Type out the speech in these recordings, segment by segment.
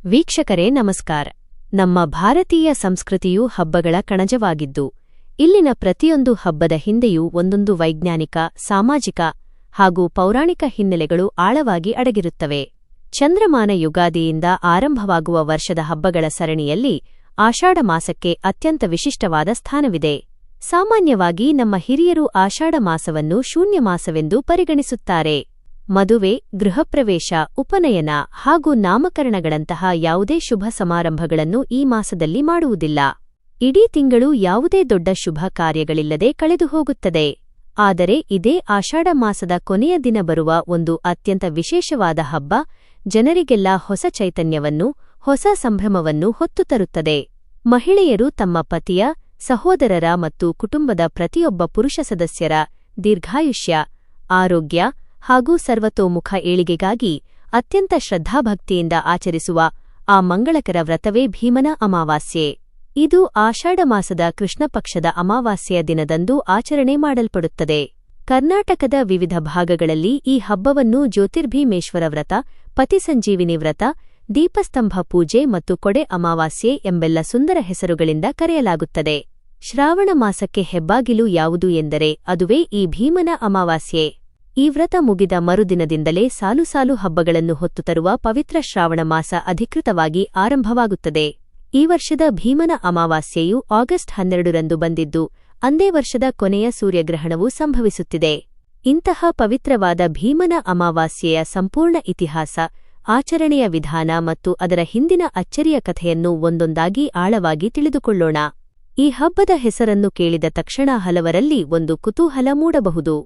ವೀಕ್ಷಕರೇ ನಮಸ್ಕಾರ. ನಮ್ಮ ಭಾರತೀಯ ಸಂಸ್ಕೃತಿಯು ಹಬ್ಬಗಳ ಕಣಜವಾಗಿದ್ದು, ಇಲ್ಲಿನ ಪ್ರತಿಯೊಂದು ಹಬ್ಬದ ಹಿಂದೆಯೂ ಒಂದೊಂದು ವೈಜ್ಞಾನಿಕ, ಸಾಮಾಜಿಕ ಹಾಗೂ ಪೌರಾಣಿಕ ಹಿನ್ನೆಲೆಗಳು ಆಳವಾಗಿ ಅಡಗಿರುತ್ತವೆ. ಚಂದ್ರಮಾನ ಯುಗಾದಿಯಿಂದ ಆರಂಭವಾಗುವ ವರ್ಷದ ಹಬ್ಬಗಳ ಸರಣಿಯಲ್ಲಿ ಆಷಾಢ ಮಾಸಕ್ಕೆ ಅತ್ಯಂತ ವಿಶಿಷ್ಟವಾದ ಸ್ಥಾನವಿದೆ. ಸಾಮಾನ್ಯವಾಗಿ ನಮ್ಮ ಹಿರಿಯರು ಆಷಾಢ ಮಾಸವನ್ನು ಶೂನ್ಯ ಮಾಸವೆಂದು ಪರಿಗಣಿಸುತ್ತಾರೆ. ಮದುವೆ, ಗೃಹಪ್ರವೇಶ, ಉಪನಯನ ಹಾಗೂ ನಾಮಕರಣಗಳಂತಹ ಯಾವುದೇ ಶುಭ ಸಮಾರಂಭಗಳನ್ನು ಈ ಮಾಸದಲ್ಲಿ ಮಾಡುವುದಿಲ್ಲ. ಇಡೀ ತಿಂಗಳು ಯಾವುದೇ ದೊಡ್ಡ ಶುಭ ಕಾರ್ಯಗಳಿಲ್ಲದೆ ಕಳೆದುಹೋಗುತ್ತದೆ. ಆದರೆ ಇದೇ ಆಷಾಢ ಮಾಸದ ಕೊನೆಯ ದಿನ ಬರುವ ಒಂದು ಅತ್ಯಂತ ವಿಶೇಷವಾದ ಹಬ್ಬ ಜನರಿಗೆಲ್ಲ ಹೊಸ ಚೈತನ್ಯವನ್ನು, ಹೊಸ ಸಂಭ್ರಮವನ್ನು ಹೊತ್ತು ತರುತ್ತದೆ. ಮಹಿಳೆಯರು ತಮ್ಮ ಪತಿಯ, ಸಹೋದರರ ಮತ್ತು ಕುಟುಂಬದ ಪ್ರತಿಯೊಬ್ಬ ಪುರುಷ ಸದಸ್ಯರ ದೀರ್ಘಾಯುಷ್ಯ, ಆರೋಗ್ಯ ಹಾಗೂ ಸರ್ವತೋಮುಖ ಏಳಿಗೆಗಾಗಿ ಅತ್ಯಂತ ಶ್ರದ್ಧಾಭಕ್ತಿಯಿಂದ ಆಚರಿಸುವ ಆ ಮಂಗಳಕರ ವ್ರತವೇ ಭೀಮನ ಅಮಾವಾಸ್ಯೆ. ಇದು ಆಷಾಢ ಮಾಸದ ಕೃಷ್ಣಪಕ್ಷದ ಅಮಾವಾಸ್ಯೆಯ ದಿನದಂದು ಆಚರಣೆ ಮಾಡಲ್ಪಡುತ್ತದೆ. ಕರ್ನಾಟಕದ ವಿವಿಧ ಭಾಗಗಳಲ್ಲಿ ಈ ಹಬ್ಬವನ್ನು ಜ್ಯೋತಿರ್ಭೀಮೇಶ್ವರ ವ್ರತ, ಪತಿಸಂಜೀವಿನಿ ವ್ರತ, ದೀಪಸ್ತಂಭ ಪೂಜೆ ಮತ್ತು ಕೊಡೆ ಅಮಾವಾಸ್ಯೆ ಎಂಬೆಲ್ಲ ಸುಂದರ ಹೆಸರುಗಳಿಂದ ಕರೆಯಲಾಗುತ್ತದೆ. ಶ್ರಾವಣ ಮಾಸಕ್ಕೆ ಹೆಬ್ಬಾಗಿಲು ಯಾವುದು ಎಂದರೆ ಅದುವೇ ಈ ಭೀಮನ ಅಮಾವಾಸ್ಯೆ. ಈ ವ್ರತ ಮುಗಿದ ಮರುದಿನದಿಂದಲೇ ಸಾಲು ಸಾಲು ಹಬ್ಬಗಳನ್ನು ಹೊತ್ತು ತರುವ ಪವಿತ್ರ ಶ್ರಾವಣ ಮಾಸ ಅಧಿಕೃತವಾಗಿ ಆರಂಭವಾಗುತ್ತದೆ. ಈ ವರ್ಷದ ಭೀಮನ ಅಮಾವಾಸ್ಯೆಯು ಆಗಸ್ಟ್ 12ರಂದು ಬಂದಿದ್ದು, ಅಂದೇ ವರ್ಷದ ಕೊನೆಯ ಸೂರ್ಯಗ್ರಹಣವು ಸಂಭವಿಸುತ್ತಿದೆ. ಇಂತಹ ಪವಿತ್ರವಾದ ಭೀಮನ ಅಮಾವಾಸ್ಯೆಯ ಸಂಪೂರ್ಣ ಇತಿಹಾಸ, ಆಚರಣೆಯ ವಿಧಾನ ಮತ್ತು ಅದರ ಹಿಂದಿನ ಅಚ್ಚರಿಯ ಕಥೆಯನ್ನು ಒಂದೊಂದಾಗಿ ಆಳವಾಗಿ ತಿಳಿದುಕೊಳ್ಳೋಣ. ಈ ಹಬ್ಬದ ಹೆಸರನ್ನು ಕೇಳಿದ ತಕ್ಷಣ ಹಲವರಲ್ಲಿ ಒಂದು ಕುತೂಹಲ ಮೂಡಬಹುದು.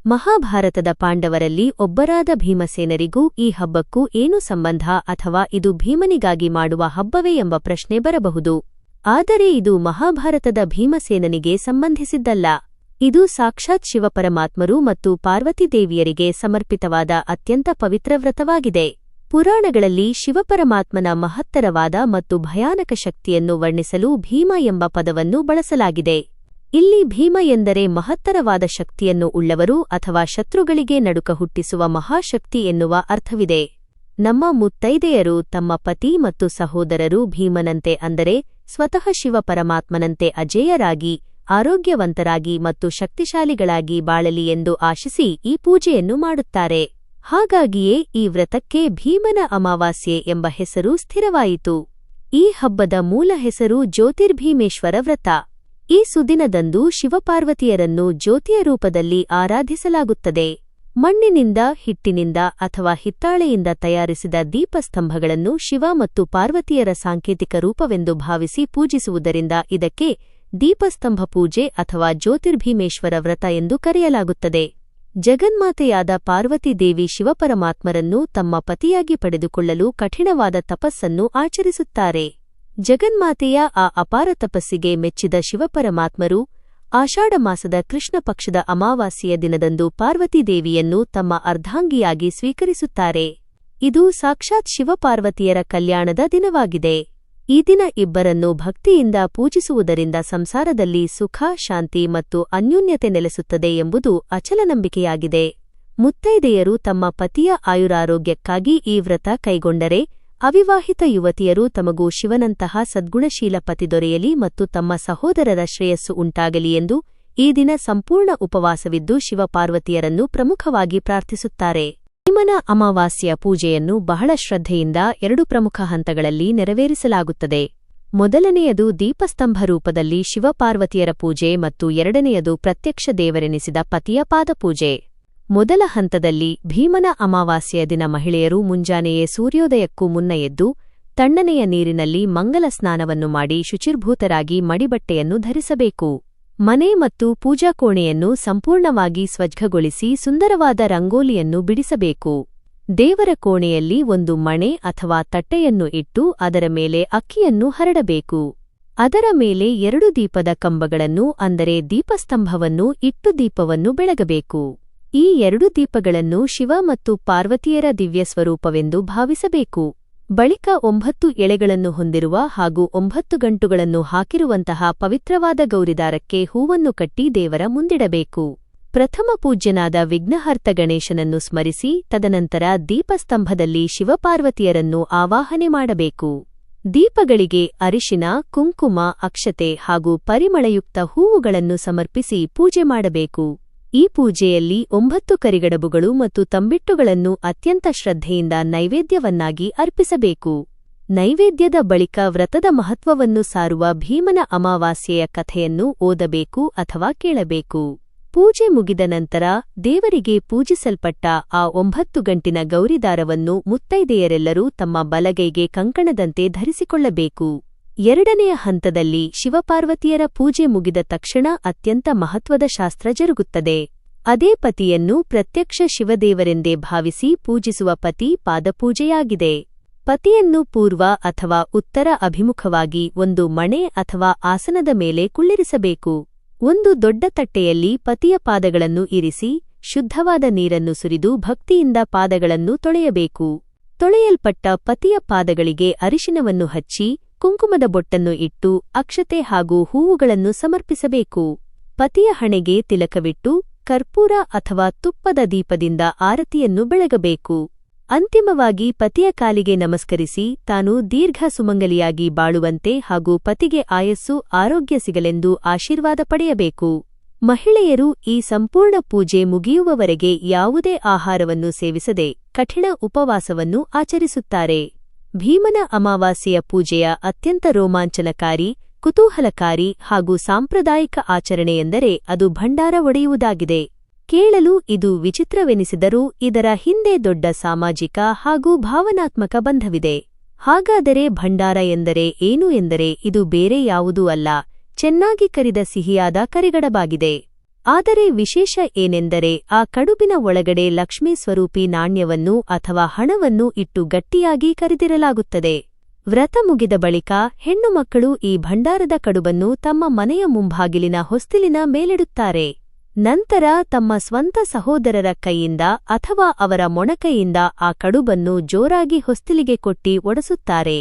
ಮಹಾಭಾರತದ ಪಾಂಡವರಲ್ಲಿ ಒಬ್ಬರಾದ ಭೀಮಸೇನರಿಗೂ ಈ ಹಬ್ಬಕ್ಕೂ ಏನು ಸಂಬಂಧ, ಅಥವಾ ಇದು ಭೀಮನಿಗಾಗಿ ಮಾಡುವ ಹಬ್ಬವೇ ಎಂಬ ಪ್ರಶ್ನೆ ಬರಬಹುದು. ಆದರೆ ಇದು ಮಹಾಭಾರತದ ಭೀಮಸೇನನಿಗೆ ಸಂಬಂಧಿಸಿದ್ದಲ್ಲ. ಇದು ಸಾಕ್ಷಾತ್ ಶಿವಪರಮಾತ್ಮರು ಮತ್ತು ಪಾರ್ವತೀದೇವಿಯರಿಗೆ ಸಮರ್ಪಿತವಾದ ಅತ್ಯಂತ ಪವಿತ್ರ ವ್ರತವಾಗಿದೆ. ಪುರಾಣಗಳಲ್ಲಿ ಶಿವಪರಮಾತ್ಮನ ಮಹತ್ತರವಾದ ಮತ್ತು ಭಯಾನಕ ಶಕ್ತಿಯನ್ನು ವರ್ಣಿಸಲು ಭೀಮ ಎಂಬ ಪದವನ್ನು ಬಳಸಲಾಗಿದೆ. ಇಲ್ಲಿ ಭೀಮ ಎಂದರೆ ಮಹತ್ತರವಾದ ಶಕ್ತಿಯನ್ನು ಉಳ್ಳವರು ಅಥವಾ ಶತ್ರುಗಳಿಗೆ ನಡುಕ ಹುಟ್ಟಿಸುವ ಮಹಾಶಕ್ತಿ ಎನ್ನುವ ಅರ್ಥವಿದೆ. ನಮ್ಮ ಮುತ್ತೈದೆಯರು ತಮ್ಮ ಪತಿ ಮತ್ತು ಸಹೋದರರು ಭೀಮನಂತೆ ಅಂದರೆ ಸ್ವತಃ ಶಿವಪರಮಾತ್ಮನಂತೆ ಅಜೇಯರಾಗಿ, ಆರೋಗ್ಯವಂತರಾಗಿ ಮತ್ತು ಶಕ್ತಿಶಾಲಿಗಳಾಗಿ ಬಾಳಲಿ ಎಂದು ಆಶಿಸಿ ಈ ಪೂಜೆಯನ್ನು ಮಾಡುತ್ತಾರೆ. ಹಾಗಾಗಿಯೇ ಈ ವ್ರತಕ್ಕೆ ಭೀಮನ ಅಮಾವಾಸ್ಯೆ ಎಂಬ ಹೆಸರು ಸ್ಥಿರವಾಯಿತು. ಈ ಹಬ್ಬದ ಮೂಲ ಹೆಸರು ಜ್ಯೋತಿರ್ಭೀಮೇಶ್ವರ ವ್ರತ. ಈ ಸುದಿನದಂದು ಶಿವಪಾರ್ವತಿಯರನ್ನು ಜ್ಯೋತಿಯ ರೂಪದಲ್ಲಿ ಆರಾಧಿಸಲಾಗುತ್ತದೆ. ಮಣ್ಣಿನಿಂದ, ಹಿಟ್ಟಿನಿಂದ ಅಥವಾ ಹಿತ್ತಾಳೆಯಿಂದ ತಯಾರಿಸಿದ ದೀಪಸ್ತಂಭಗಳನ್ನು ಶಿವ ಮತ್ತು ಪಾರ್ವತಿಯರ ಸಾಂಕೇತಿಕ ರೂಪವೆಂದು ಭಾವಿಸಿ ಪೂಜಿಸುವುದರಿಂದ ಇದಕ್ಕೆ ದೀಪಸ್ತಂಭ ಪೂಜೆ ಅಥವಾ ಜ್ಯೋತಿರ್ಭೀಮೇಶ್ವರ ವ್ರತ ಎಂದು ಕರೆಯಲಾಗುತ್ತದೆ. ಜಗನ್ಮಾತೆಯಾದ ಪಾರ್ವತೀದೇವಿ ಶಿವಪರಮಾತ್ಮರನ್ನು ತಮ್ಮ ಪತಿಯಾಗಿ ಪಡೆದುಕೊಳ್ಳಲು ಕಠಿಣವಾದ ತಪಸ್ಸನ್ನು ಆಚರಿಸುತ್ತಾರೆ. ಜಗನ್ಮಾತೆಯ ಆ ಅಪಾರ ತಪಸ್ಸಿಗೆ ಮೆಚ್ಚಿದ ಶಿವಪರಮಾತ್ಮರು ಆಷಾಢ ಮಾಸದ ಕೃಷ್ಣ ಪಕ್ಷದ ಅಮಾವಾಸ್ಯೆಯ ದಿನದಂದು ಪಾರ್ವತೀದೇವಿಯನ್ನು ತಮ್ಮ ಅರ್ಧಾಂಗಿಯಾಗಿ ಸ್ವೀಕರಿಸುತ್ತಾರೆ. ಇದು ಸಾಕ್ಷಾತ್ ಶಿವಪಾರ್ವತಿಯರ ಕಲ್ಯಾಣದ ದಿನವಾಗಿದೆ. ಈ ದಿನ ಇಬ್ಬರನ್ನು ಭಕ್ತಿಯಿಂದ ಪೂಜಿಸುವುದರಿಂದ ಸಂಸಾರದಲ್ಲಿ ಸುಖ, ಶಾಂತಿ ಮತ್ತು ಅನ್ಯೋನ್ಯತೆ ನೆಲೆಸುತ್ತದೆ ಎಂಬುದು ಅಚಲ ನಂಬಿಕೆಯಾಗಿದೆ. ಮುತ್ತೈದೆಯರು ತಮ್ಮ ಪತಿಯ ಆಯುರಾರೋಗ್ಯಕ್ಕಾಗಿ ಈ ವ್ರತ ಕೈಗೊಂಡರೆ, ಅವಿವಾಹಿತ ಯುವತಿಯರು ತಮಗೂ ಶಿವನಂತಹ ಸದ್ಗುಣಶೀಲ ಪತಿ ದೊರೆಯಲಿ ಮತ್ತು ತಮ್ಮ ಸಹೋದರರ ಶ್ರೇಯಸ್ಸು ಉಂಟಾಗಲಿ ಎಂದು ಈ ದಿನ ಸಂಪೂರ್ಣ ಉಪವಾಸವಿದ್ದು ಶಿವಪಾರ್ವತಿಯರನ್ನು ಪ್ರಮುಖವಾಗಿ ಪ್ರಾರ್ಥಿಸುತ್ತಾರೆ. ಭೀಮನ ಅಮಾವಾಸ್ಯೆಯ ಪೂಜೆಯನ್ನು ಬಹಳ ಶ್ರದ್ಧೆಯಿಂದ 2 ಪ್ರಮುಖ ಹಂತಗಳಲ್ಲಿ ನೆರವೇರಿಸಲಾಗುತ್ತದೆ. ಮೊದಲನೆಯದು ದೀಪಸ್ತಂಭ ರೂಪದಲ್ಲಿ ಶಿವಪಾರ್ವತಿಯರ ಪೂಜೆ ಮತ್ತು ಎರಡನೆಯದು ಪ್ರತ್ಯಕ್ಷ ದೇವರೆನಿಸಿದ ಪತಿಯ ಪಾದಪೂಜೆ. ಮೊದಲ ಹಂತದಲ್ಲಿ ಭೀಮನ ಅಮಾವಾಸ್ಯೆಯ ದಿನ ಮಹಿಳೆಯರು ಮುಂಜಾನೆಯೇ ಸೂರ್ಯೋದಯಕ್ಕೂ ಮುನ್ನ ಎದ್ದು ತಣ್ಣನೆಯ ನೀರಿನಲ್ಲಿ ಮಂಗಲ ಸ್ನಾನವನ್ನು ಮಾಡಿ ಶುಚಿರ್ಭೂತರಾಗಿ ಮಡಿಬಟ್ಟೆಯನ್ನು ಧರಿಸಬೇಕು. ಮನೆ ಮತ್ತು ಪೂಜಾಕೋಣೆಯನ್ನು ಸಂಪೂರ್ಣವಾಗಿ ಸ್ವಚ್ಛಗೊಳಿಸಿ ಸುಂದರವಾದ ರಂಗೋಲಿಯನ್ನು ಬಿಡಿಸಬೇಕು. ದೇವರ ಕೋಣೆಯಲ್ಲಿ ಒಂದು ಮಣೆ ಅಥವಾ ತಟ್ಟೆಯನ್ನು ಇಟ್ಟು ಅದರ ಮೇಲೆ ಅಕ್ಕಿಯನ್ನು ಹರಡಬೇಕು. ಅದರ ಮೇಲೆ 2 ದೀಪದ ಕಂಬಗಳನ್ನು ಅಂದರೆ ದೀಪಸ್ತಂಭವನ್ನು ಇಟ್ಟು ದೀಪವನ್ನು ಬೆಳಗಬೇಕು. ಈ 2 ದೀಪಗಳನ್ನು ಶಿವ ಮತ್ತು ಪಾರ್ವತಿಯರ ದಿವ್ಯ ಸ್ವರೂಪವೆಂದು ಭಾವಿಸಬೇಕು. ಬಳಿಕ 9 ಎಳೆಗಳನ್ನು ಹೊಂದಿರುವ ಹಾಗೂ 9 ಗಂಟುಗಳನ್ನು ಹಾಕಿರುವಂತಹ ಪವಿತ್ರವಾದ ಗೌರಿದಾರಕ್ಕೆ ಹೂವನ್ನು ಕಟ್ಟಿ ದೇವರ ಮುಂದಿಡಬೇಕು. ಪ್ರಥಮ ಪೂಜ್ಯನಾದ ವಿಘ್ನಹರ್ತ ಗಣೇಶನನ್ನು ಸ್ಮರಿಸಿ ತದನಂತರ ದೀಪಸ್ತಂಭದಲ್ಲಿ ಶಿವಪಾರ್ವತಿಯರನ್ನು ಆವಾಹನೆ ಮಾಡಬೇಕು. ದೀಪಗಳಿಗೆ ಅರಿಶಿನ, ಕುಂಕುಮ, ಅಕ್ಷತೆ ಹಾಗೂ ಪರಿಮಳಯುಕ್ತ ಹೂವುಗಳನ್ನು ಸಮರ್ಪಿಸಿ ಪೂಜೆ ಮಾಡಬೇಕು. ಈ ಪೂಜೆಯಲ್ಲಿ 9 ಕರಿಗಡಬುಗಳು ಮತ್ತು ತಂಬಿಟ್ಟುಗಳನ್ನು ಅತ್ಯಂತ ಶ್ರದ್ಧೆಯಿಂದ ನೈವೇದ್ಯವನ್ನಾಗಿ ಅರ್ಪಿಸಬೇಕು. ನೈವೇದ್ಯದ ಬಳಿಕ ವ್ರತದ ಮಹತ್ವವನ್ನು ಸಾರುವ ಭೀಮನ ಅಮಾವಾಸ್ಯೆಯ ಕಥೆಯನ್ನು ಓದಬೇಕು ಅಥವಾ ಕೇಳಬೇಕು. ಪೂಜೆ ಮುಗಿದ ನಂತರ ದೇವರಿಗೆ ಪೂಜಿಸಲ್ಪಟ್ಟ ಆ 9 ಗಂಟಿನ ಗೌರಿದಾರವನ್ನು ಮುತ್ತೈದೆಯರೆಲ್ಲರೂ ತಮ್ಮ ಬಲಗೈಗೆ ಕಂಕಣದಂತೆ ಧರಿಸಿಕೊಳ್ಳಬೇಕು. ಎರಡನೆಯ ಹಂತದಲ್ಲಿ ಶಿವಪಾರ್ವತಿಯರ ಪೂಜೆ ಮುಗಿದ ತಕ್ಷಣ ಅತ್ಯಂತ ಮಹತ್ವದ ಶಾಸ್ತ್ರ ಜರುಗುತ್ತದೆ. ಅದೇ ಪತಿಯನ್ನು ಪ್ರತ್ಯಕ್ಷ ಶಿವದೇವರೆಂದೇ ಭಾವಿಸಿ ಪೂಜಿಸುವ ಪತಿ ಪಾದಪೂಜೆಯಾಗಿದೆ. ಪತಿಯನ್ನು ಪೂರ್ವ ಅಥವಾ ಉತ್ತರ ಅಭಿಮುಖವಾಗಿ ಒಂದು ಮಣೆ ಅಥವಾ ಆಸನದ ಮೇಲೆ ಕುಳ್ಳಿರಿಸಬೇಕು. ಒಂದು ದೊಡ್ಡ ತಟ್ಟೆಯಲ್ಲಿ ಪತಿಯ ಪಾದಗಳನ್ನು ಇರಿಸಿ ಶುದ್ಧವಾದ ನೀರನ್ನು ಸುರಿದು ಭಕ್ತಿಯಿಂದ ಪಾದಗಳನ್ನು ತೊಳೆಯಬೇಕು. ತೊಳೆಯಲ್ಪಟ್ಟ ಪತಿಯ ಪಾದಗಳಿಗೆ ಅರಿಶಿನವನ್ನು ಹಚ್ಚಿ ಕುಂಕುಮದ ಬೊಟ್ಟನ್ನು ಇಟ್ಟು ಅಕ್ಷತೆ ಹಾಗೂ ಹೂವುಗಳನ್ನು ಸಮರ್ಪಿಸಬೇಕು. ಪತಿಯ ಹಣೆಗೆ ತಿಲಕವಿಟ್ಟು ಕರ್ಪೂರ ಅಥವಾ ತುಪ್ಪದ ದೀಪದಿಂದ ಆರತಿಯನ್ನು ಬೆಳಗಬೇಕು. ಅಂತಿಮವಾಗಿ ಪತಿಯ ಕಾಲಿಗೆ ನಮಸ್ಕರಿಸಿ ತಾನು ದೀರ್ಘ ಸುಮಂಗಲಿಯಾಗಿ ಬಾಳುವಂತೆ ಹಾಗೂ ಪತಿಗೆ ಆಯಸ್ಸು ಆರೋಗ್ಯ ಸಿಗಲೆಂದು ಆಶೀರ್ವಾದ ಪಡೆಯಬೇಕು. ಮಹಿಳೆಯರು ಈ ಸಂಪೂರ್ಣ ಪೂಜೆ ಮುಗಿಯುವವರೆಗೆ ಯಾವುದೇ ಆಹಾರವನ್ನು ಸೇವಿಸದೆ ಕಠಿಣ ಉಪವಾಸವನ್ನು ಆಚರಿಸುತ್ತಾರೆ. ಭೀಮನ ಅಮಾವಾಸ್ಯೆಯ ಪೂಜೆಯ ಅತ್ಯಂತ ರೋಮಾಂಚನಕಾರಿ, ಕುತೂಹಲಕಾರಿ ಹಾಗೂ ಸಾಂಪ್ರದಾಯಿಕ ಆಚರಣೆಯೆಂದರೆ ಅದು ಭಂಡಾರ ಒಡೆಯುವುದಾಗಿದೆ. ಕೇಳಲು ಇದು ವಿಚಿತ್ರವೆನಿಸಿದರೂ ಇದರ ಹಿಂದೆ ದೊಡ್ಡ ಸಾಮಾಜಿಕ ಹಾಗೂ ಭಾವನಾತ್ಮಕ ಬಂಧವಿದೆ. ಹಾಗಾದರೆ ಭಂಡಾರ ಎಂದರೆ ಏನು ಎಂದರೆ ಇದು ಬೇರೆ ಯಾವುದೂ ಅಲ್ಲ, ಚೆನ್ನಾಗಿ ಕರಿದ ಸಿಹಿಯಾದ ಕರಿಗಡಬಾಗಿದೆ. ಆದರೆ ವಿಶೇಷ ಏನೆಂದರೆ ಆ ಕಡುಬಿನ ಒಳಗಡೆ ಲಕ್ಷ್ಮೀ ಸ್ವರೂಪಿ ನಾಣ್ಯವನ್ನು ಅಥವಾ ಹಣವನ್ನು ಇಟ್ಟು ಗಟ್ಟಿಯಾಗಿ ಕರಿದಿರಲಾಗುತ್ತದೆ. ವ್ರತ ಮುಗಿದ ಬಳಿಕ ಹೆಣ್ಣು ಮಕ್ಕಳು ಈ ಭಂಡಾರದ ಕಡುಬನ್ನು ತಮ್ಮ ಮನೆಯ ಮುಂಭಾಗಿಲಿನ ಹೊಸ್ತಿಲಿನ ಮೇಲಿಡುತ್ತಾರೆ. ನಂತರ ತಮ್ಮ ಸ್ವಂತ ಸಹೋದರರ ಕೈಯಿಂದ ಅಥವಾ ಅವರ ಮೊಣಕೈಯಿಂದ ಆ ಕಡುಬನ್ನು ಜೋರಾಗಿ ಹೊಸ್ತಿಲಿಗೆ ಕೊಟ್ಟಿ ಒಡೆಸುತ್ತಾರೆ.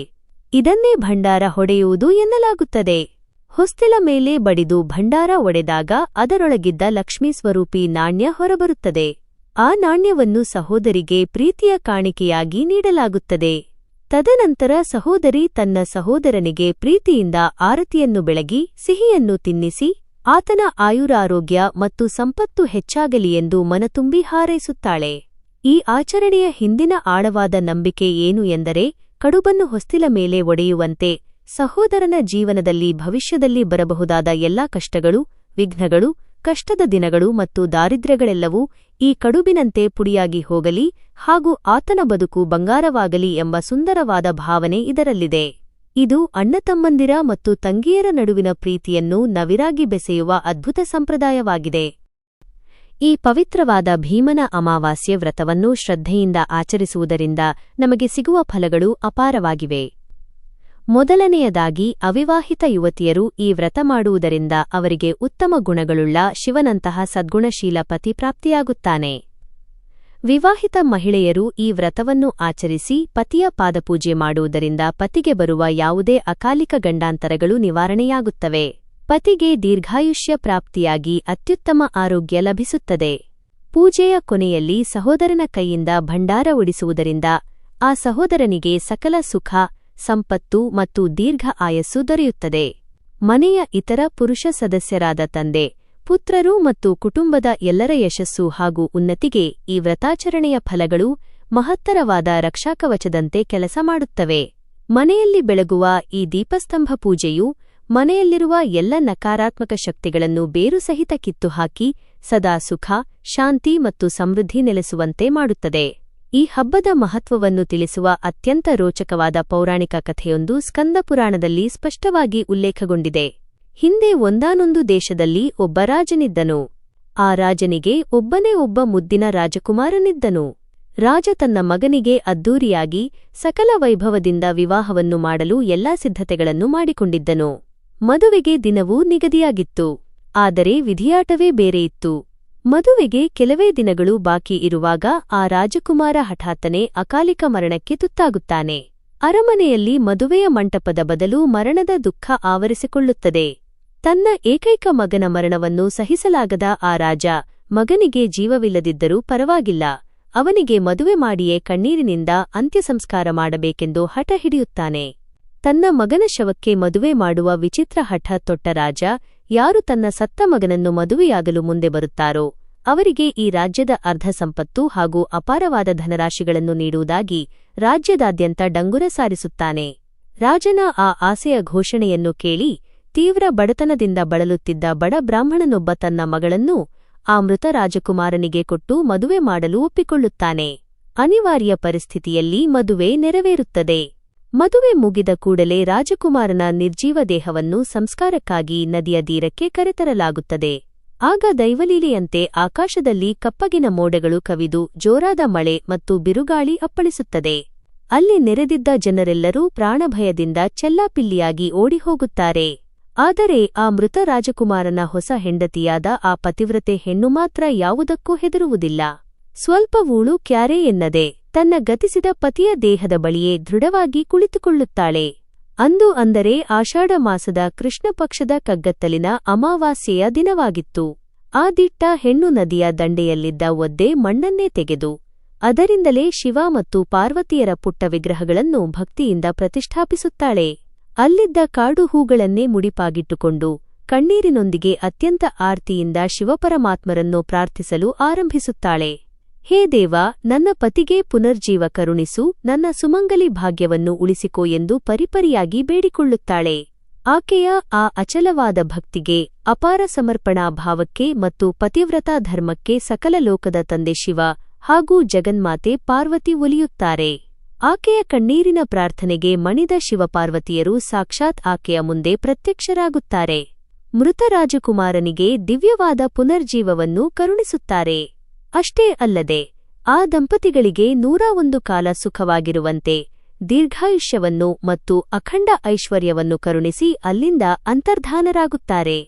ಇದನ್ನೇ ಭಂಡಾರ ಹೊಡೆಯುವುದು ಎನ್ನಲಾಗುತ್ತದೆ. ಹೊಸ್ತಿಲ ಮೇಲೆ ಬಡಿದು ಭಂಡಾರ ಒಡೆದಾಗ ಅದರೊಳಗಿದ್ದ ಲಕ್ಷ್ಮೀ ಸ್ವರೂಪಿ ನಾಣ್ಯ ಹೊರಬರುತ್ತದೆ. ಆ ನಾಣ್ಯವನ್ನು ಸಹೋದರಿಗೆ ಪ್ರೀತಿಯ ಕಾಣಿಕೆಯಾಗಿ ನೀಡಲಾಗುತ್ತದೆ. ತದನಂತರ ಸಹೋದರಿ ತನ್ನ ಸಹೋದರನಿಗೆ ಪ್ರೀತಿಯಿಂದ ಆರತಿಯನ್ನು ಬೆಳಗಿ ಸಿಹಿಯನ್ನು ತಿನ್ನಿಸಿ ಆತನ ಆಯುರಾರೋಗ್ಯ ಮತ್ತು ಸಂಪತ್ತು ಹೆಚ್ಚಾಗಲಿ ಎಂದು ಮನತುಂಬಿ ಹಾರೈಸುತ್ತಾಳೆ. ಈ ಆಚರಣೆಯ ಹಿಂದಿನ ಆಳವಾದ ನಂಬಿಕೆ ಏನು ಎಂದರೆ ಕಡುಬನ್ನು ಹೊಸ್ತಿಲ ಮೇಲೆ ಒಡೆಯುವಂತೆ ಸಹೋದರನ ಜೀವನದಲ್ಲಿ ಭವಿಷ್ಯದಲ್ಲಿ ಬರಬಹುದಾದ ಎಲ್ಲಾ ಕಷ್ಟಗಳು, ವಿಘ್ನಗಳು, ಕಷ್ಟದ ದಿನಗಳು ಮತ್ತು ದಾರಿದ್ರ್ಯಗಳೆಲ್ಲವೂ ಈ ಕಡುಬಿನಂತೆ ಪುಡಿಯಾಗಿ ಹೋಗಲಿ ಹಾಗೂ ಆತನ ಬದುಕು ಬಂಗಾರವಾಗಲಿ ಎಂಬ ಸುಂದರವಾದ ಭಾವನೆ ಇದರಲ್ಲಿದೆ. ಇದು ಅಣ್ಣತಮ್ಮಂದಿರ ಮತ್ತು ತಂಗಿಯರ ನಡುವಿನ ಪ್ರೀತಿಯನ್ನು ನವಿರಾಗಿ ಬೆಸೆಯುವ ಅದ್ಭುತ ಸಂಪ್ರದಾಯವಾಗಿದೆ. ಈ ಪವಿತ್ರವಾದ ಭೀಮನ ಅಮಾವಾಸ್ಯೆ ವ್ರತವನ್ನು ಶ್ರದ್ಧೆಯಿಂದ ಆಚರಿಸುವುದರಿಂದ ನಮಗೆ ಸಿಗುವ ಫಲಗಳು ಅಪಾರವಾಗಿವೆ. ಮೊದಲನೆಯದಾಗಿ ಅವಿವಾಹಿತ ಯುವತಿಯರು ಈ ವ್ರತ ಮಾಡುವುದರಿಂದ ಅವರಿಗೆ ಉತ್ತಮ ಗುಣಗಳುಳ್ಳ ಶಿವನಂತಹ ಸದ್ಗುಣಶೀಲ ಪತಿ ಪ್ರಾಪ್ತಿಯಾಗುತ್ತಾನೆ. ವಿವಾಹಿತ ಮಹಿಳೆಯರು ಈ ವ್ರತವನ್ನು ಆಚರಿಸಿ ಪತಿಯ ಪಾದಪೂಜೆ ಮಾಡುವುದರಿಂದ ಪತಿಗೆ ಬರುವ ಯಾವುದೇ ಅಕಾಲಿಕ ಗಂಡಾಂತರಗಳು ನಿವಾರಣೆಯಾಗುತ್ತವೆ. ಪತಿಗೆ ದೀರ್ಘಾಯುಷ್ಯ ಪ್ರಾಪ್ತಿಯಾಗಿ ಅತ್ಯುತ್ತಮ ಆರೋಗ್ಯ ಲಭಿಸುತ್ತದೆ. ಪೂಜೆಯ ಕೊನೆಯಲ್ಲಿ ಸಹೋದರನ ಕೈಯಿಂದ ಭಂಡಾರ ಉಡಿಸುವುದರಿಂದ ಆ ಸಹೋದರನಿಗೆ ಸಕಲ ಸುಖ, ಸಂಪತ್ತು ಮತ್ತು ದೀರ್ಘ ಆಯಸ್ಸು ದೊರೆಯುತ್ತದೆ. ಮನೆಯ ಇತರ ಪುರುಷ ಸದಸ್ಯರಾದ ತಂದೆ, ಪುತ್ರರು ಮತ್ತು ಕುಟುಂಬದ ಎಲ್ಲರ ಯಶಸ್ಸು ಹಾಗೂ ಉನ್ನತಿಗೆ ಈ ವ್ರತಾಚರಣೆಯ ಫಲಗಳು ಮಹತ್ತರವಾದ ರಕ್ಷಾಕವಚದಂತೆ ಕೆಲಸ ಮಾಡುತ್ತವೆ. ಮನೆಯಲ್ಲಿ ಬೆಳಗುವ ಈ ದೀಪಸ್ತಂಭ ಪೂಜೆಯು ಮನೆಯಲ್ಲಿರುವ ಎಲ್ಲ ನಕಾರಾತ್ಮಕ ಶಕ್ತಿಗಳನ್ನು ಬೇರು ಸಹಿತ ಕಿತ್ತುಹಾಕಿ ಸದಾ ಸುಖ, ಶಾಂತಿ ಮತ್ತು ಸಮೃದ್ಧಿ ನೆಲೆಸುವಂತೆ ಮಾಡುತ್ತದೆ. ಈ ಹಬ್ಬದ ಮಹತ್ವವನ್ನು ತಿಳಿಸುವ ಅತ್ಯಂತ ರೋಚಕವಾದ ಪೌರಾಣಿಕ ಕಥೆಯೊಂದು ಸ್ಕಂದಪುರಾಣದಲ್ಲಿ ಸ್ಪಷ್ಟವಾಗಿ ಉಲ್ಲೇಖಗೊಂಡಿದೆ. ಹಿಂದೆ ಒಂದಾನೊಂದು ದೇಶದಲ್ಲಿ ಒಬ್ಬ ರಾಜನಿದ್ದನು. ಆ ರಾಜನಿಗೆ ಒಬ್ಬನೇ ಒಬ್ಬ ಮುದ್ದಿನ ರಾಜಕುಮಾರನಿದ್ದನು. ರಾಜ ತನ್ನ ಮಗನಿಗೆ ಅದ್ದೂರಿಯಾಗಿ ಸಕಲ ವೈಭವದಿಂದ ವಿವಾಹವನ್ನು ಮಾಡಲು ಎಲ್ಲಾ ಸಿದ್ಧತೆಗಳನ್ನು ಮಾಡಿಕೊಂಡಿದ್ದನು. ಮದುವೆಗೆ ದಿನವೂ ನಿಗದಿಯಾಗಿತ್ತು. ಆದರೆ ವಿಧಿಯಾಟವೇ ಬೇರೆಯಿತ್ತು. ಮದುವೆಗೆ ಕೆಲವೇ ದಿನಗಳು ಬಾಕಿ ಇರುವಾಗ ಆ ರಾಜಕುಮಾರ ಹಠಾತ್ತನೆ ಅಕಾಲಿಕ ಮರಣಕ್ಕೆ ತುತ್ತಾಗುತ್ತಾನೆ. ಅರಮನೆಯಲ್ಲಿ ಮದುವೆಯ ಮಂಟಪದ ಬದಲು ಮರಣದ ದುಃಖ ಆವರಿಸಿಕೊಳ್ಳುತ್ತದೆ. ತನ್ನ ಏಕೈಕ ಮಗನ ಮರಣವನ್ನು ಸಹಿಸಲಾಗದ ಆ ರಾಜ ಮಗನಿಗೆ ಜೀವವಿಲ್ಲದಿದ್ದರೂ ಪರವಾಗಿಲ್ಲ, ಅವನಿಗೆ ಮದುವೆ ಮಾಡಿಯೇ ಕಣ್ಣೀರಿನಿಂದ ಅಂತ್ಯಸಂಸ್ಕಾರ ಮಾಡಬೇಕೆಂದು ಹಠ ಹಿಡಿಯುತ್ತಾನೆ. ತನ್ನ ಮಗನ ಶವಕ್ಕೆ ಮದುವೆ ಮಾಡುವ ವಿಚಿತ್ರ ಹಠ ತೊಟ್ಟ ರಾಜ ಯಾರು ತನ್ನ ಸತ್ತ ಮಗನನ್ನು ಮದುವೆಯಾಗಲು ಮುಂದೆ ಬರುತ್ತಾರೋ ಅವರಿಗೆ ಈ ರಾಜ್ಯದ ಅರ್ಧ ಸಂಪತ್ತು ಹಾಗೂ ಅಪಾರವಾದ ಧನರಾಶಿಗಳನ್ನು ನೀಡುವುದಾಗಿ ರಾಜ್ಯದಾದ್ಯಂತ ಡಂಗುರ ಸಾರಿಸುತ್ತಾನೆ. ರಾಜನ ಆ ಆಸೆಯ ಘೋಷಣೆಯನ್ನು ಕೇಳಿ ತೀವ್ರ ಬಡತನದಿಂದ ಬಳಲುತ್ತಿದ್ದ ಬಡ ಬ್ರಾಹ್ಮಣನೊಬ್ಬ ತನ್ನ ಮಗಳನ್ನು ಆ ಮೃತ ರಾಜಕುಮಾರನಿಗೆ ಕೊಟ್ಟು ಮದುವೆ ಮಾಡಲು ಒಪ್ಪಿಕೊಳ್ಳುತ್ತಾನೆ. ಅನಿವಾರ್ಯ ಪರಿಸ್ಥಿತಿಯಲ್ಲಿ ಮದುವೆ ನೆರವೇರುತ್ತದೆ. ಮದುವೆ ಮುಗಿದ ಕೂಡಲೇ ರಾಜಕುಮಾರನ ನಿರ್ಜೀವ ದೇಹವನ್ನು ಸಂಸ್ಕಾರಕ್ಕಾಗಿ ನದಿಯ ತೀರಕ್ಕೆ ಕರೆತರಲಾಗುತ್ತದೆ. ಆಗ ದೈವಲೀಲೆಯಂತೆ ಆಕಾಶದಲ್ಲಿ ಕಪ್ಪಗಿನ ಮೋಡಗಳು ಕವಿದು ಜೋರಾದ ಮಳೆ ಮತ್ತು ಬಿರುಗಾಳಿ ಅಪ್ಪಳಿಸುತ್ತದೆ. ಅಲ್ಲಿ ನೆರೆದಿದ್ದ ಜನರೆಲ್ಲರೂ ಪ್ರಾಣಭಯದಿಂದ ಚೆಲ್ಲಾಪಿಲ್ಲಿಯಾಗಿ ಓಡಿಹೋಗುತ್ತಾರೆ. ಆದರೆ ಆ ಮೃತ ರಾಜಕುಮಾರನ ಹೊಸ ಹೆಂಡತಿಯಾದ ಆ ಪತಿವ್ರತೆ ಹೆಣ್ಣು ಮಾತ್ರ ಯಾವುದಕ್ಕೂ ಹೆದರುವುದಿಲ್ಲ. ಸ್ವಲ್ಪವೂಳು ಕ್ಯಾರೆ ಎನ್ನದೆ ತನ್ನ ಗತಿಸಿದ ಪತಿಯ ದೇಹದ ಬಳಿಯೇ ದೃಢವಾಗಿ ಕುಳಿತುಕೊಳ್ಳುತ್ತಾಳೆ. ಅಂದು ಅಂದರೆ ಆಷಾಢ ಮಾಸದ ಕೃಷ್ಣ ಪಕ್ಷದ ಕಗ್ಗತ್ತಲಿನ ಅಮಾವಾಸ್ಯೆಯ ದಿನವಾಗಿತ್ತು. ಆ ದಿಟ್ಟ ಹೆಣ್ಣು ನದಿಯ ದಂಡೆಯಲ್ಲಿದ್ದ ಒದ್ದೆ ಮಣ್ಣನ್ನೇ ತೆಗೆದು ಅದರಿಂದಲೇ ಶಿವ ಮತ್ತು ಪಾರ್ವತಿಯರ ಪುಟ್ಟ ವಿಗ್ರಹಗಳನ್ನು ಭಕ್ತಿಯಿಂದ ಪ್ರತಿಷ್ಠಾಪಿಸುತ್ತಾಳೆ. ಅಲ್ಲಿದ್ದ ಕಾಡು ಹೂಗಳನ್ನೇ ಮುಡಿಪಾಗಿಟ್ಟುಕೊಂಡು ಕಣ್ಣೀರಿನೊಂದಿಗೆ ಅತ್ಯಂತ ಆರ್ತಿಯಿಂದ ಶಿವಪರಮಾತ್ಮರನ್ನು ಪ್ರಾರ್ಥಿಸಲು ಆರಂಭಿಸುತ್ತಾಳೆ. ಹೇ ದೇವ, ನನ್ನ ಪತಿಗೆ ಪುನರ್ಜೀವ ಕರುಣಿಸು, ನನ್ನ ಸುಮಂಗಲಿ ಭಾಗ್ಯವನ್ನು ಉಳಿಸಿಕೋ ಎಂದು ಪರಿಪರಿಯಾಗಿ ಬೇಡಿಕೊಳ್ಳುತ್ತಾಳೆ. ಆಕೆಯ ಆ ಅಚಲವಾದ ಭಕ್ತಿಗೆ, ಅಪಾರ ಸಮರ್ಪಣಾ ಭಾವಕ್ಕೆ ಮತ್ತು ಪತಿವ್ರತಾ ಧರ್ಮಕ್ಕೆ ಸಕಲ ಲೋಕದ ತಂದೆ ಶಿವ ಹಾಗೂ ಜಗನ್ಮಾತೆ ಪಾರ್ವತಿ ಒಲಿಯುತ್ತಾರೆ. ಆಕೆಯ ಕಣ್ಣೀರಿನ ಪ್ರಾರ್ಥನೆಗೆ ಮಣಿದ ಶಿವಪಾರ್ವತಿಯರು ಸಾಕ್ಷಾತ್ ಆಕೆಯ ಮುಂದೆ ಪ್ರತ್ಯಕ್ಷರಾಗುತ್ತಾರೆ. ಮೃತ ರಾಜಕುಮಾರನಿಗೆ ದಿವ್ಯವಾದ ಪುನರ್ಜೀವವನ್ನು ಕರುಣಿಸುತ್ತಾರೆ. ಅಷ್ಟೇ ಅಲ್ಲದೆ ಆ ದಂಪತಿಗಳಿಗೆ 101 ಕಾಲ ಸುಖವಾಗಿರುವಂತೆ ದೀರ್ಘಾಯುಷ್ಯವನ್ನು ಮತ್ತು ಅಖಂಡ ಐಶ್ವರ್ಯವನ್ನು ಕರುಣಿಸಿ ಅಲ್ಲಿಂದ ಅಂತರ್ಧಾನರಾಗುತ್ತಾರೆ.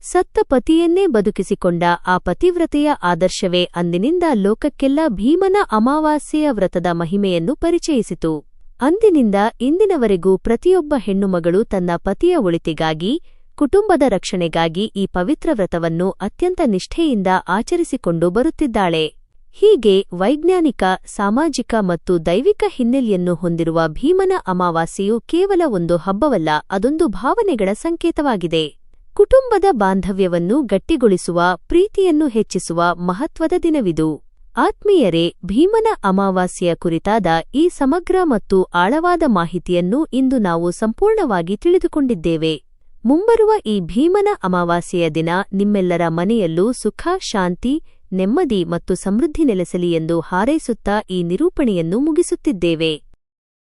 ಸತ್ತ ಪತಿಯನ್ನೇ ಬದುಕಿಸಿಕೊಂಡ ಆ ಪತಿವ್ರತೆಯ ಆದರ್ಶವೇ ಅಂದಿನಿಂದ ಲೋಕಕ್ಕೆಲ್ಲ ಭೀಮನ ಅಮಾವಾಸ್ಯೆಯ ವ್ರತದ ಮಹಿಮೆಯನ್ನು ಪರಿಚಯಿಸಿತು. ಅಂದಿನಿಂದ ಇಂದಿನವರೆಗೂ ಪ್ರತಿಯೊಬ್ಬ ಹೆಣ್ಣುಮಗಳು ತನ್ನ ಪತಿಯ ಒಳಿತಿಗಾಗಿ, ಕುಟುಂಬದ ರಕ್ಷಣೆಗಾಗಿ ಈ ಪವಿತ್ರ ವ್ರತವನ್ನು ಅತ್ಯಂತ ನಿಷ್ಠೆಯಿಂದ ಆಚರಿಸಿಕೊಂಡು ಬರುತ್ತಿದ್ದಾಳೆ. ಹೀಗೆ ವೈಜ್ಞಾನಿಕ, ಸಾಮಾಜಿಕ ಮತ್ತು ದೈವಿಕ ಹಿನ್ನೆಲೆಯನ್ನು ಹೊಂದಿರುವ ಭೀಮನ ಅಮಾವಾಸ್ಯೆಯು ಕೇವಲ ಒಂದು ಹಬ್ಬವಲ್ಲ, ಅದೊಂದು ಭಾವನೆಗಳ ಸಂಕೇತವಾಗಿದೆ. ಕುಟುಂಬದ ಬಾಂಧವ್ಯವನ್ನು ಗಟ್ಟಿಗೊಳಿಸುವ, ಪ್ರೀತಿಯನ್ನು ಹೆಚ್ಚಿಸುವ ಮಹತ್ವದ ದಿನವಿದು. ಆತ್ಮೀಯರೇ, ಭೀಮನ ಅಮಾವಾಸ್ಯೆಯ ಕುರಿತಾದ ಈ ಸಮಗ್ರ ಮತ್ತು ಆಳವಾದ ಮಾಹಿತಿಯನ್ನು ಇಂದು ನಾವು ಸಂಪೂರ್ಣವಾಗಿ ತಿಳಿದುಕೊಂಡಿದ್ದೇವೆ. ಮುಂಬರುವ ಈ ಭೀಮನ ಅಮಾವಾಸ್ಯೆಯ ದಿನ ನಿಮ್ಮೆಲ್ಲರ ಮನೆಯಲ್ಲೂ ಸುಖ, ಶಾಂತಿ, ನೆಮ್ಮದಿ ಮತ್ತು ಸಮೃದ್ಧಿ ನೆಲೆಸಲಿ ಎಂದು ಹಾರೈಸುತ್ತಾ ಈ ನಿರೂಪಣೆಯನ್ನು ಮುಗಿಸುತ್ತಿದ್ದೇವೆ.